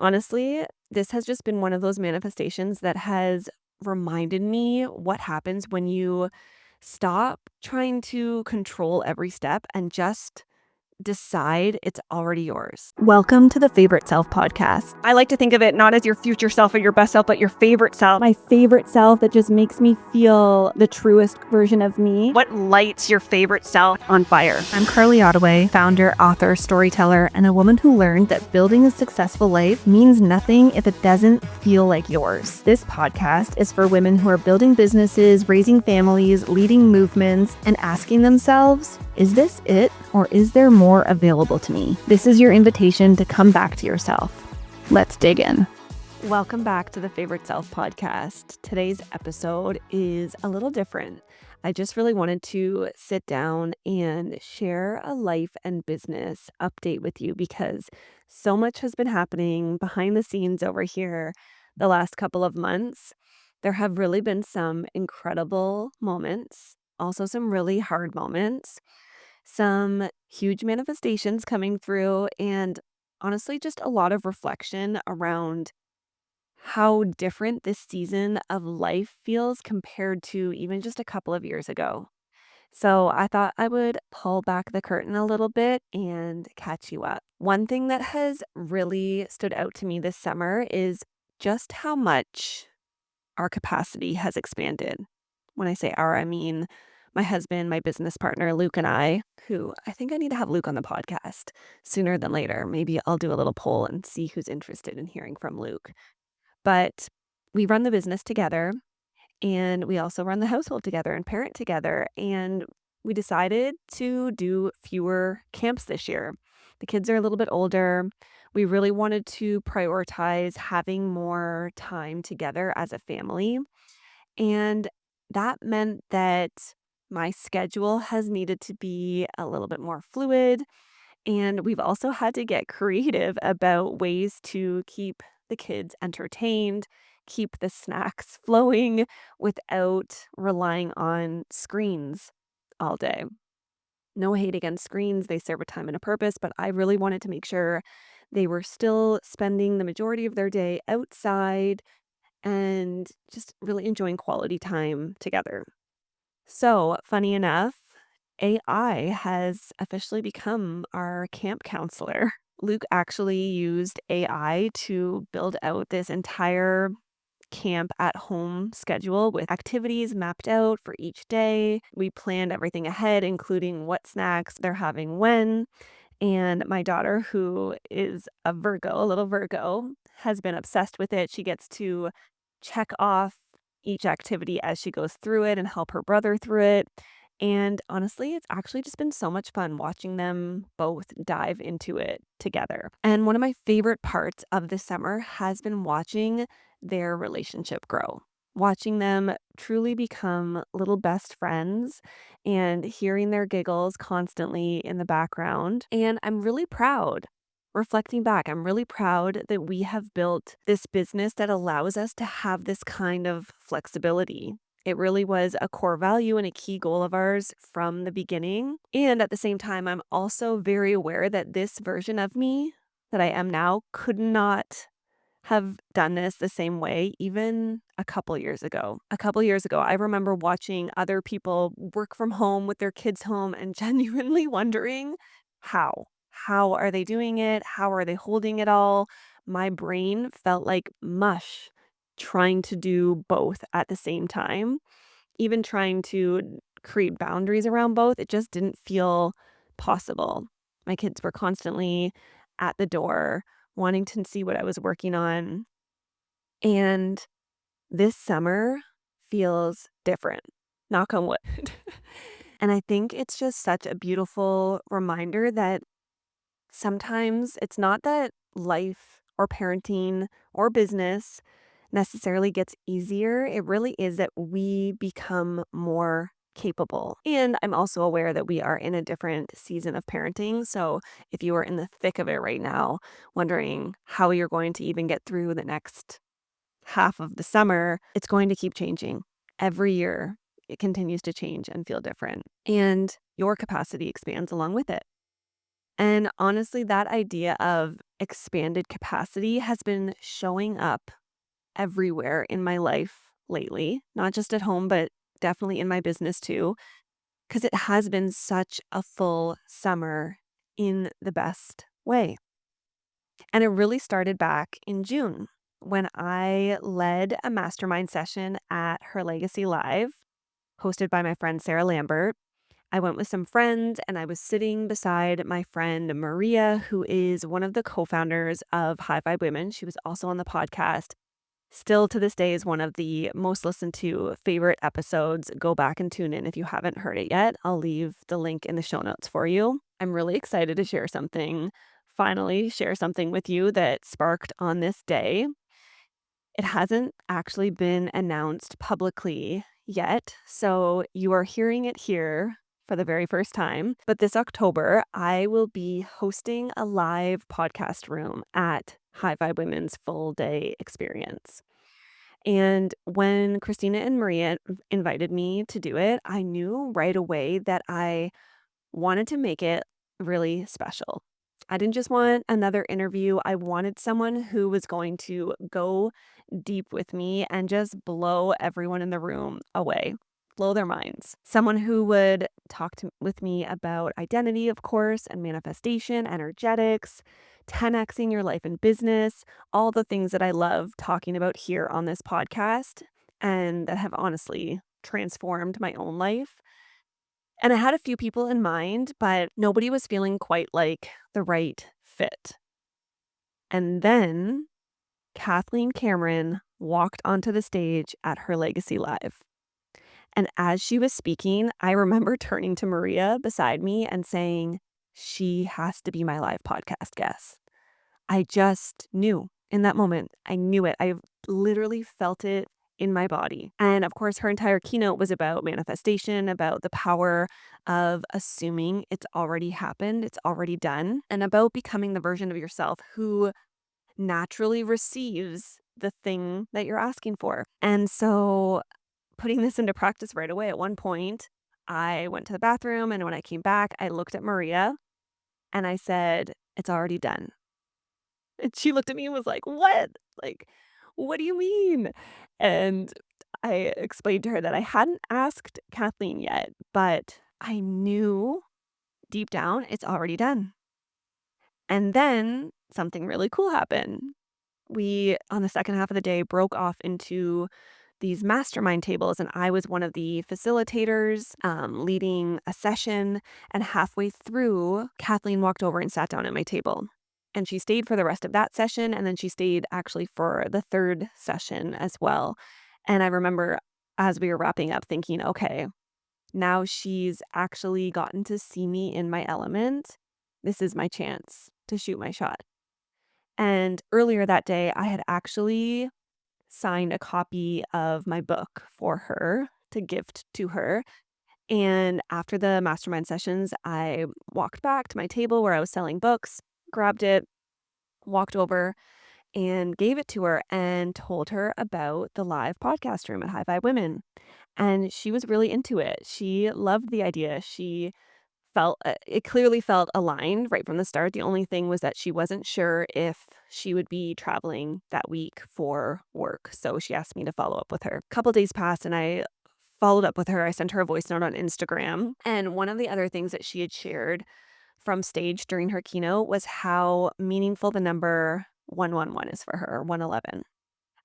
Honestly, this has just been one of those manifestations that has reminded me what happens when you stop trying to control every step and just decide it's already yours. Welcome to the Favorite Self podcast. I like to think of it not as your future self or your best self, but your favorite self. My favorite self that just makes me feel the truest version of me. What lights your favorite self on fire? I'm Carly Ottaway, founder, author, storyteller, and a woman who learned that building a successful life means nothing if it doesn't feel like yours. This podcast is for women who are building businesses, raising families, leading movements, and asking themselves, is this it, or is there more available to me? This is your invitation to come back to yourself. Let's dig in. Welcome back to the Favorite Self podcast. Today's episode is a little different. I just really wanted to sit down and share a life and business update with you because so much has been happening behind the scenes over here the last couple of months. There have really been some incredible moments, also some really hard moments, some huge manifestations coming through, and honestly, just a lot of reflection around how different this season of life feels compared to even just a couple of years ago. So I thought I would pull back the curtain a little bit and catch you up. One thing that has really stood out to me this summer is just how much our capacity has expanded. When I say our, I mean my husband, my business partner, Luke, and I, who I think I need to have Luke on the podcast sooner than later. Maybe I'll do a little poll and see who's interested in hearing from Luke. But we run the business together, and we also run the household together and parent together. And we decided to do fewer camps this year. The kids are a little bit older. We really wanted to prioritize having more time together as a family. And that meant that my schedule has needed to be a little bit more fluid. And we've also had to get creative about ways to keep the kids entertained, keep the snacks flowing without relying on screens all day. No hate against screens, they serve a time and a purpose, but I really wanted to make sure they were still spending the majority of their day outside and just really enjoying quality time together. So, funny enough, AI has officially become our camp counselor. Luke actually used AI to build out this entire camp at home schedule with activities mapped out for each day. We planned everything ahead, including what snacks they're having when. And my daughter, who is a Virgo, a little Virgo, has been obsessed with it. She gets to check off each activity as she goes through it and help her brother through it. And honestly, it's actually just been so much fun watching them both dive into it together. And one of my favorite parts of the summer has been watching their relationship grow, watching them truly become little best friends and hearing their giggles constantly in the background. And I'm really proud. Reflecting back, I'm really proud that we have built this business that allows us to have this kind of flexibility. It really was a core value and a key goal of ours from the beginning. And at the same time, I'm also very aware that this version of me that I am now could not have done this the same way even a couple years ago. A couple years ago, I remember watching other people work from home with their kids home and genuinely wondering how. How are they doing it? How are they holding it all? My brain felt like mush trying to do both at the same time. Even trying to create boundaries around both, it just didn't feel possible. My kids were constantly at the door wanting to see what I was working on. And this summer feels different, knock on wood. And I think it's just such a beautiful reminder that sometimes it's not that life or parenting or business necessarily gets easier. It really is that we become more capable. And I'm also aware that we are in a different season of parenting. So if you are in the thick of it right now, wondering how you're going to even get through the next half of the summer, it's going to keep changing. Every year, it continues to change and feel different. And your capacity expands along with it. And honestly, that idea of expanded capacity has been showing up everywhere in my life lately, not just at home, but definitely in my business too, because it has been such a full summer in the best way. And it really started back in June when I led a mastermind session at Her Legacy Live, hosted by my friend Sarah Lambert. I went with some friends and I was sitting beside my friend Maria, who is one of the co founders of High Five Women. She was also on the podcast. Still to this day is one of the most listened to favorite episodes. Go back and tune in if you haven't heard it yet. I'll leave the link in the show notes for you. I'm really excited to finally share something with you that sparked on this day. It hasn't actually been announced publicly yet, so you are hearing it here for the very first time. But this October, I will be hosting a live podcast room at High Vibe Women's full day experience. And when Christina and Maria invited me to do it, I knew right away that I wanted to make it really special. I didn't just want another interview. I wanted someone who was going to go deep with me and just blow everyone in the room away, blow their minds. Someone who would with me about identity, of course, and manifestation, energetics, 10xing your life and business, all the things that I love talking about here on this podcast and that have honestly transformed my own life. And I had a few people in mind, but nobody was feeling quite like the right fit. And then Kathleen Cameron walked onto the stage at Her Legacy Live. And as she was speaking, I remember turning to Maria beside me and saying, she has to be my live podcast guest. I just knew in that moment. I knew it. I literally felt it in my body. And of course, her entire keynote was about manifestation, about the power of assuming it's already happened, it's already done, and about becoming the version of yourself who naturally receives the thing that you're asking for. And so, putting this into practice right away, at one point, I went to the bathroom, and when I came back, I looked at Maria and I said, "It's already done." And she looked at me and was like, "What? Like, what do you mean?" And I explained to her that I hadn't asked Kathleen yet, but I knew deep down it's already done. And then something really cool happened. We, on the second half of the day, broke off into these mastermind tables, and I was one of the facilitators leading a session. And halfway through, Kathleen walked over and sat down at my table. And she stayed for the rest of that session. And then she stayed actually for the third session as well. And I remember as we were wrapping up thinking, okay, now she's actually gotten to see me in my element. This is my chance to shoot my shot. And earlier that day, I had actually signed a copy of my book for her to gift to her. And after the mastermind sessions, I walked back to my table where I was selling books, grabbed it, walked over and gave it to her and told her about the live podcast room at High Five Women. And she was really into it. She loved the idea. She it clearly felt aligned right from the start. The only thing was that she wasn't sure if she would be traveling that week for work. So she asked me to follow up with her. A couple days passed and I followed up with her. I sent her a voice note on Instagram. And one of the other things that she had shared from stage during her keynote was how meaningful the number 111 is for her, 111.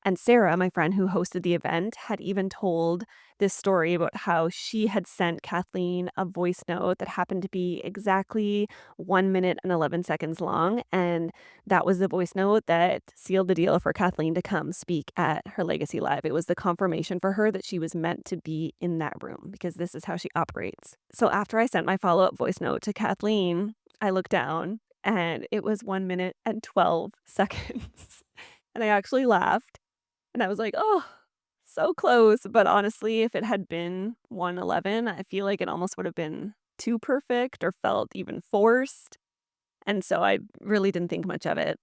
And Sarah, my friend who hosted the event, had even told this story about how she had sent Kathleen a voice note that happened to be exactly 1 minute and 11 seconds long. And that was the voice note that sealed the deal for Kathleen to come speak at Her Legacy Live. It was the confirmation for her that she was meant to be in that room because this is how she operates. So after I sent my follow-up voice note to Kathleen, I looked down and it was 1 minute and 12 seconds. And I actually laughed. And I was like, "Oh, so close." But honestly, if it had been 111, I feel like it almost would have been too perfect or felt even forced. And so I really didn't think much of it.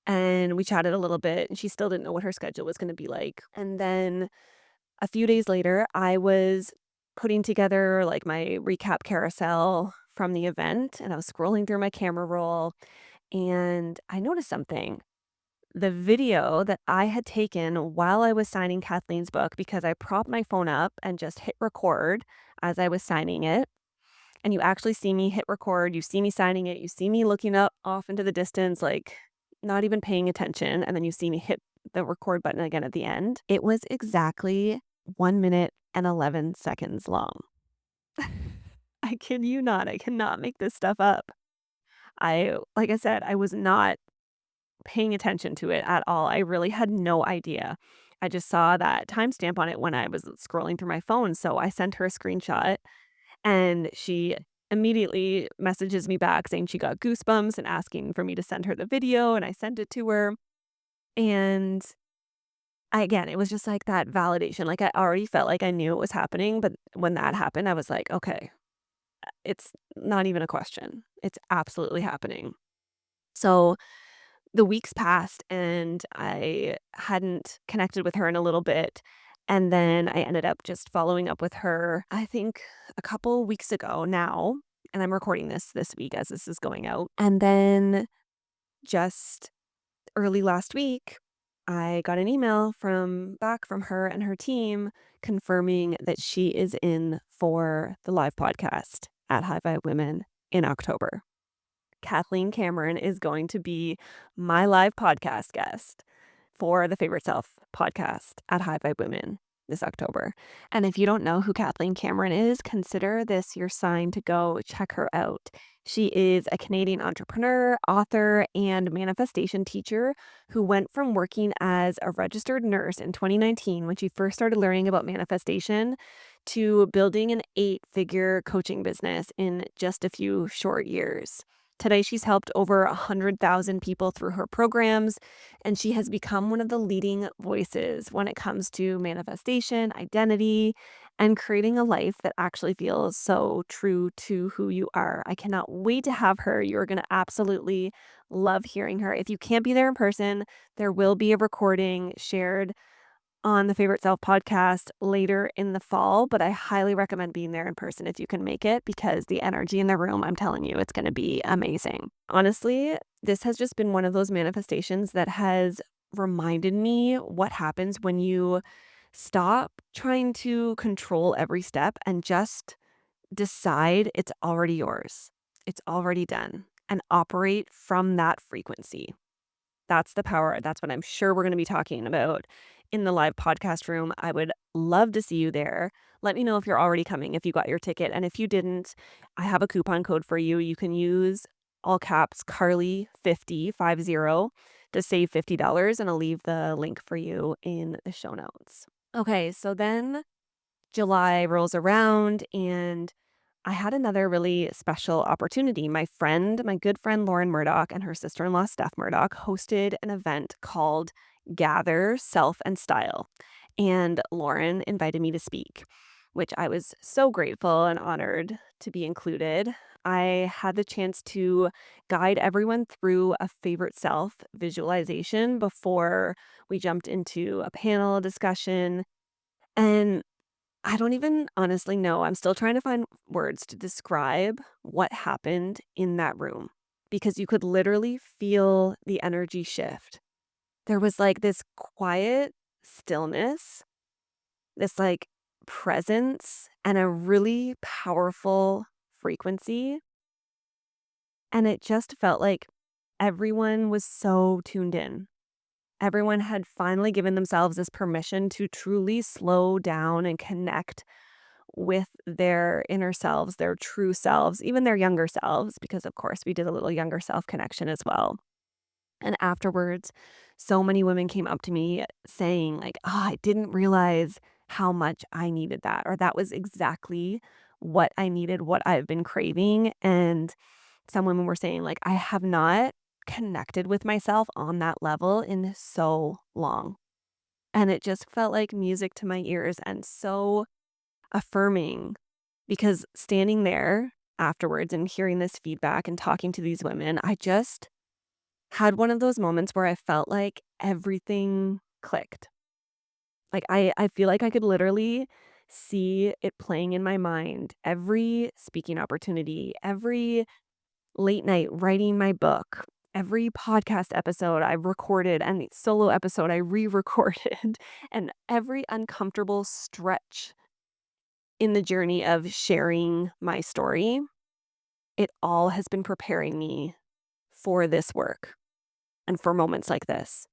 And we chatted a little bit, and she still didn't know what her schedule was gonna be like. And then a few days later, I was putting together, like, my recap carousel from the event and I was scrolling through my camera roll and I noticed something. The video that I had taken while I was signing Kathleen's book, because I propped my phone up and just hit record as I was signing it. And you actually see me hit record, you see me signing it, you see me looking up off into the distance, like not even paying attention. And then you see me hit the record button again at the end. It was exactly 1 minute and 11 seconds long. I kid you not. I cannot make this stuff up. Like I said, I was not paying attention to it at all. I really had no idea. I just saw that timestamp on it when I was scrolling through my phone. So I sent her a screenshot and she immediately messages me back saying she got goosebumps and asking for me to send her the video. And I sent it to her. And again, it was just like that validation. Like I already felt like I knew it was happening. But when that happened, I was like, okay, it's not even a question. It's absolutely happening. So the weeks passed and I hadn't connected with her in a little bit. And then I ended up just following up with her, I think a couple weeks ago now. And I'm recording this week as this is going out. And then just early last week, I got an email from her and her team confirming that she is in for the live podcast at High Vibe Women in October. Kathleen Cameron is going to be my live podcast guest for the Favorite Self podcast at High Vibe Women this October. And if you don't know who Kathleen Cameron is, consider this your sign to go check her out. She is a Canadian entrepreneur, author, and manifestation teacher who went from working as a registered nurse in 2019 when she first started learning about manifestation to building an 8-figure coaching business in just a few short years. Today, she's helped over 100,000 people through her programs, and she has become one of the leading voices when it comes to manifestation, identity, and creating a life that actually feels so true to who you are. I cannot wait to have her. You're going to absolutely love hearing her. If you can't be there in person, there will be a recording shared on the Favorite Self podcast later in the fall, but I highly recommend being there in person if you can make it because the energy in the room, I'm telling you, it's going to be amazing. Honestly, this has just been one of those manifestations that has reminded me what happens when you stop trying to control every step and just decide it's already yours. It's already done and operate from that frequency. That's the power. That's what I'm sure we're going to be talking about in the live podcast room. I would love to see you there. Let me know if you're already coming, if you got your ticket. And if you didn't, I have a coupon code for you. You can use all caps Carly50 to save $50. And I'll leave the link for you in the show notes. Okay, so then July rolls around and I had another really special opportunity. My good friend Lauren Murdoch and her sister-in-law Steph Murdoch hosted an event called Gather Self and Style. And Lauren invited me to speak, which I was so grateful and honored to be included. I had the chance to guide everyone through a favorite self visualization before we jumped into a panel discussion. And I don't even honestly know. I'm still trying to find words to describe what happened in that room because you could literally feel the energy shift. There was like this quiet stillness, this like presence, and a really powerful frequency. And it just felt like everyone was so tuned in. Everyone had finally given themselves this permission to truly slow down and connect with their inner selves, their true selves, even their younger selves, because of course we did a little younger self connection as well. And afterwards, so many women came up to me saying, like, oh, I didn't realize how much I needed that, or that was exactly what I needed, what I've been craving. And some women were saying, like, I have not connected with myself on that level in so long. And it just felt like music to my ears and so affirming because standing there afterwards and hearing this feedback and talking to these women, I just had one of those moments where I felt like everything clicked. Like I feel like I could literally see it playing in my mind, every speaking opportunity, every late night writing my book, every podcast episode I've recorded and the solo episode I re-recorded, and every uncomfortable stretch in the journey of sharing my story, it all has been preparing me for this work and for moments like this.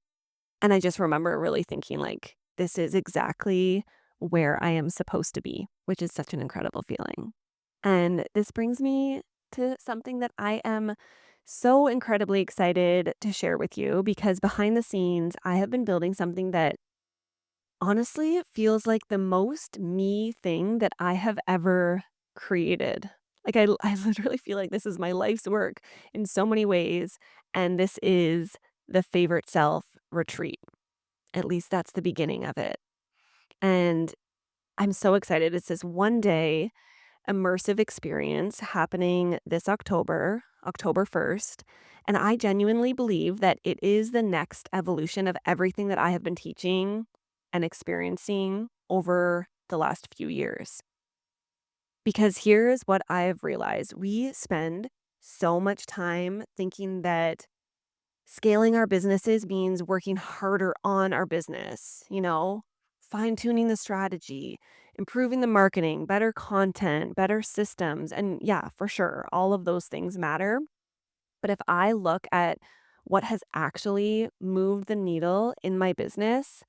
And I just remember really thinking, like, this is exactly where I am supposed to be, which is such an incredible feeling. And this brings me to something that I am so incredibly excited to share with you because behind the scenes, I have been building something that honestly feels like the most me thing that I have ever created. Like, I literally feel like this is my life's work in so many ways. And this is the Favorite Self retreat. At least that's the beginning of it. And I'm so excited. It's this one day immersive experience happening this October, October 1st. And I genuinely believe that it is the next evolution of everything that I have been teaching and experiencing over the last few years. Because here's what I've realized we spend so much time thinking that scaling our businesses means working harder on our business, fine tuning the strategy, improving the marketing, better content, better systems. And yeah, for sure, all of those things matter. But if I look at what has actually moved the needle in my business,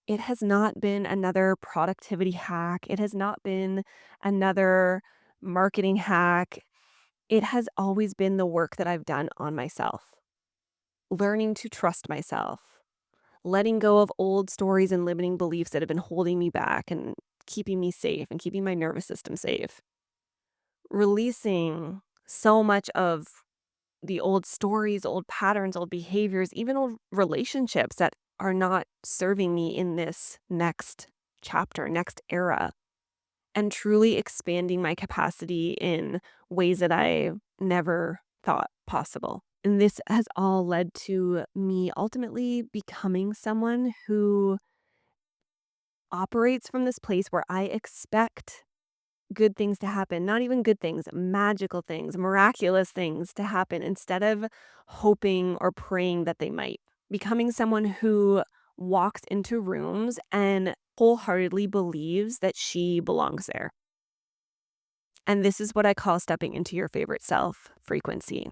it has not been another productivity hack. It has not been another marketing hack. It has always been the work that I've done on myself, learning to trust myself, letting go of old stories and limiting beliefs that have been holding me back and keeping me safe and keeping my nervous system safe, releasing so much of the old stories, old patterns, old behaviors, even old relationships that are not serving me in this next chapter, next era, and truly expanding my capacity in ways that I never thought possible. And this has all led to me ultimately becoming someone who operates from this place where I expect good things to happen, not even good things, magical things, miraculous things to happen instead of hoping or praying that they might. Becoming someone who walks into rooms and wholeheartedly believes that she belongs there. And this is what I call stepping into your favorite self frequency.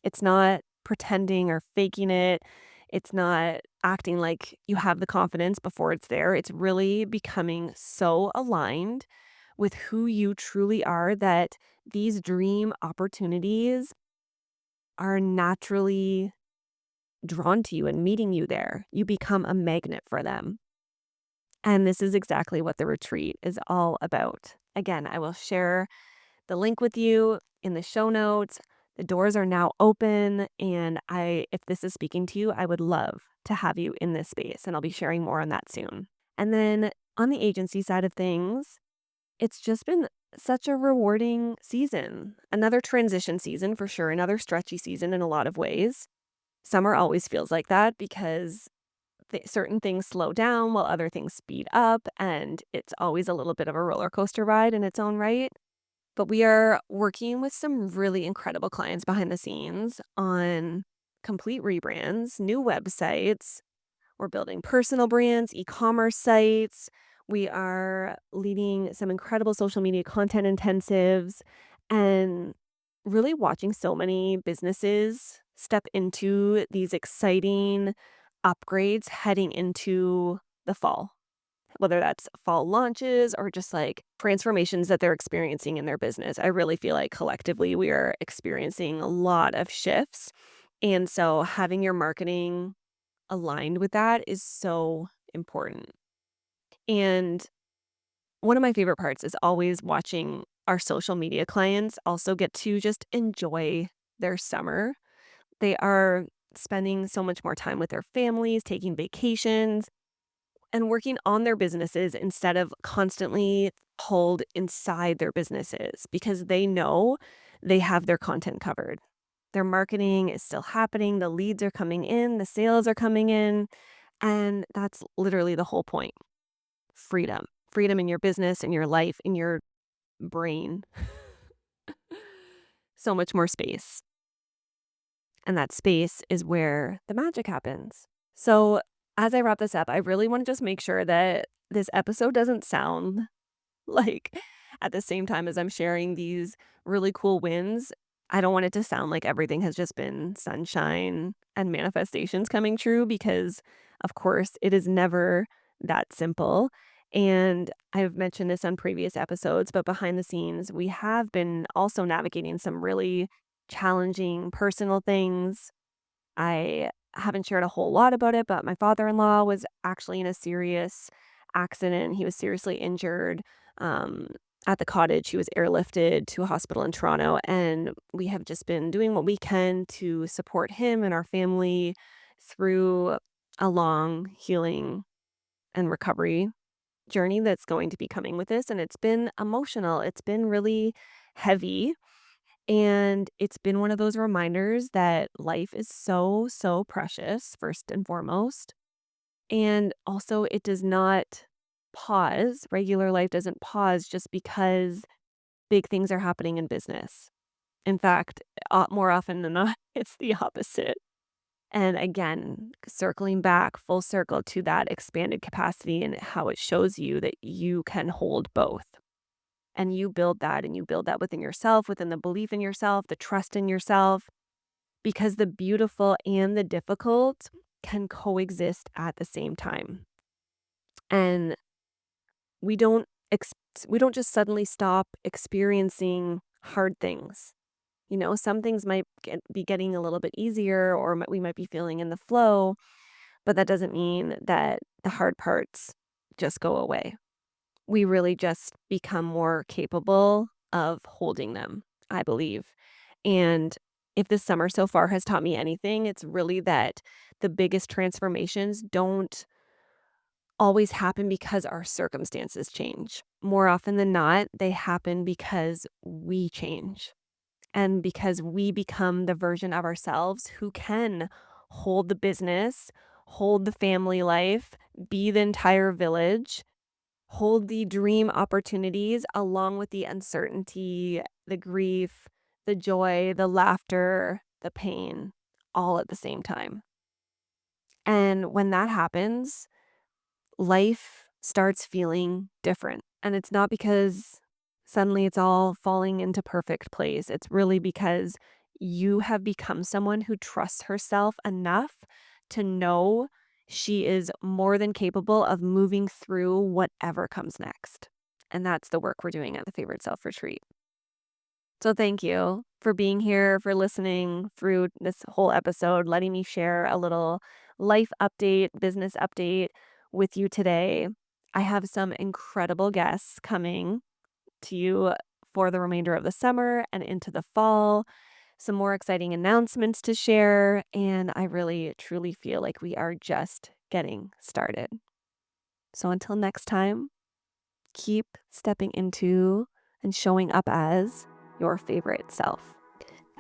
It's not pretending or faking it. It's not acting like you have the confidence before it's there. It's really becoming so aligned with who you truly are that these dream opportunities are naturally drawn to you and meeting you there. You become a magnet for them. And this is exactly what the retreat is all about. Again, I will share the link with you in the show notes. The doors are now open, and if this is speaking to you, I would love to have you in this space, and I'll be sharing more on that soon. And then on the agency side of things, it's just been such a rewarding season. Another transition season for sure, another stretchy season in a lot of ways. Summer always feels like that because certain things slow down while other things speed up, and it's always a little bit of a roller coaster ride in its own right. But we are working with some really incredible clients behind the scenes on complete rebrands, new websites. We're building personal brands, e-commerce sites. We are leading some incredible social media content intensives and really watching so many businesses step into these exciting upgrades heading into the fall, whether that's fall launches or just like transformations that they're experiencing in their business. I really feel like collectively we are experiencing a lot of shifts. And so having your marketing aligned with that is so important. And one of my favorite parts is always watching our social media clients also get to just enjoy their summer. They are spending so much more time with their families, taking vacations, and working on their businesses instead of constantly pulled inside their businesses because they know they have their content covered. Their marketing is still happening, the leads are coming in, the sales are coming in, and that's literally the whole point. Freedom. freedom in your business, in your life, in your brain. So much more space. And that space is where the magic happens. So, as I wrap this up, I really want to just make sure that this episode doesn't sound like at the same time as I'm sharing these really cool wins, I don't want it to sound like everything has just been sunshine and manifestations coming true because, of course, it is never that simple. And I've mentioned this on previous episodes, but behind the scenes, we have been also navigating some really challenging personal things. I haven't shared a whole lot about it, but my father-in-law was actually in a serious accident. He was seriously injured um, at the cottage. He was airlifted to a hospital in Toronto, and we have just been doing what we can to support him and our family through a long healing and recovery journey that's going to be coming with this. And it's been emotional. It's been really heavy. And it's been one of those reminders that life is so, so precious, first and foremost. And also, it does not pause. Regular life doesn't pause just because big things are happening in business. In fact, more often than not, it's the opposite. And again, circling back full circle to that expanded capacity and how it shows you that you can hold both. And you build that and you build that within yourself, within the belief in yourself, the trust in yourself, because the beautiful and the difficult can coexist at the same time. And we don't ex- we don't just suddenly stop experiencing hard things. You know, some things might be getting a little bit easier or we might be feeling in the flow, but that doesn't mean that the hard parts just go away. We really just become more capable of holding them, I believe. And if this summer so far has taught me anything, it's really that the biggest transformations don't always happen because our circumstances change. More often than not, they happen because we change and because we become the version of ourselves who can hold the business, hold the family life, be the entire village, hold the dream opportunities along with the uncertainty, the grief, the joy, the laughter, the pain, all at the same time. And when that happens, life starts feeling different. And it's not because suddenly it's all falling into perfect place. It's really because you have become someone who trusts herself enough to know she is more than capable of moving through whatever comes next. And that's the work we're doing at the Favorite Self Retreat. So thank you for being here, for listening through this whole episode, letting me share a little life update, business update with you today. I have some incredible guests coming to you for the remainder of the summer and into the fall. Some more exciting announcements to share. And I really, truly feel like we are just getting started. So until next time, keep stepping into and showing up as your favorite self.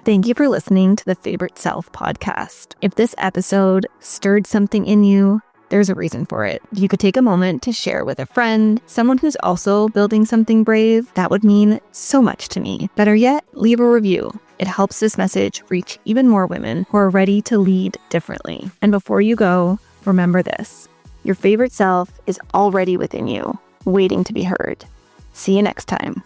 Thank you for listening to the Favorite Self podcast. If this episode stirred something in you, there's a reason for it. You could take a moment to share with a friend, someone who's also building something brave. That would mean so much to me. Better yet, leave a review. It helps this message reach even more women who are ready to lead differently. And before you go, remember this. Your favorite self is already within you, waiting to be heard. See you next time.